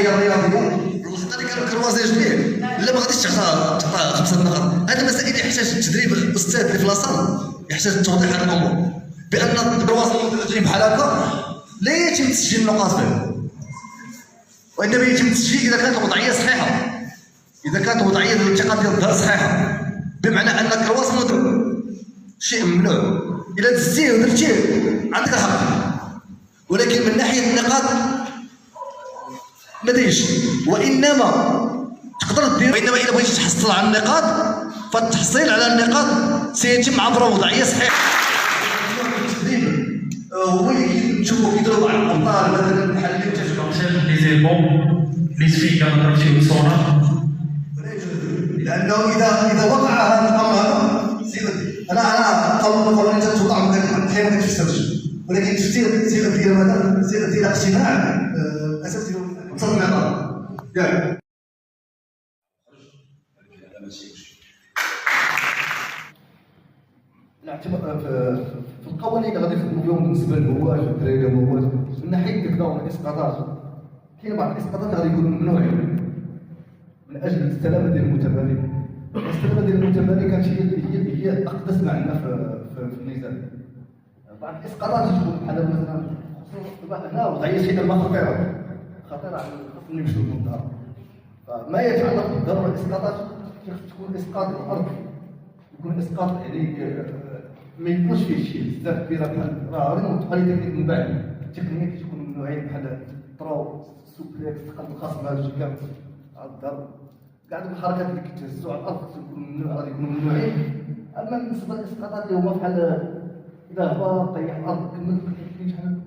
الناحيه الرياضيه الخطا اللي كنروازيج ليه لا ما غاديش تعطى 5 نقاط. هذه مسائل يحتاج التدريب. الاستاذ اللي في لاصال يحتاج توضيح هذه الامور بان الكرواسون بحال هكا لا يتم تسجيل النقاط فيه، وانما يتم التسجيل اذا كانت الوضعيه صحيحه، اذا كانت وضعيه الانتقاد ديال الظهر صحيحه، بمعنى ان الكرواسون شيء ممنوع. الا دزتيه ودرتيه عندك الحق، ولكن من ناحيه النقاط ما دايرش، وانما تقدر دير، وانما الا بغيتي تحصل على النقاط فالتحصيل على النقاط سيتم عبر وضعيه صحيحه. هو اللي نشوفوا كيديروا بعض الابطال مثلا بحال اللي تجربوا لي زيبون لي سفيكا نضربتي وصونا، لانه اذا وقع هذا الامر هذا انا قانون توقع كيف ما تفسرش، ولكن التفسير صيغه ديال ماذا؟ صيغه ديال اقتناع اساس ديال النقاط ياك. في القوانين اللي غادي يخدموا بهم بالنسبه للهواة والدراري الهواة من ناحيه الدور الاسقاطات، كاين بعض الاسقاطات اللي غادي يكونوا ممنوعين من اجل السلامه ديال المتمارين. السلامه ديال المتمارين كانت هي اقدس ما عندنا في النزال. بعض الاسقاطات تكون بحال مثلا خصوصا هنا وضعيه سيده ما خطيره على الخصم اللي يمشيو للدار. فما يتعلق بالضرب والاسقاطات تكون اسقاط الارض، يكون اسقاط يعني ما يكونش فيه شي بزاف كبيره بحال راه غادي نوضحوا لي تكنيك من بعد. التقنيات كتكون ممنوعين بحال الطرو السوبليكس قد الخصم هذا الشيء كامل على الضرب، كاع دوك الحركات اللي كيتهزوا على الارض غادي يكونوا ممنوعين. اما بالنسبه للاسقاطات اللي هما بحال اذا هبط طيح الارض كمل شحال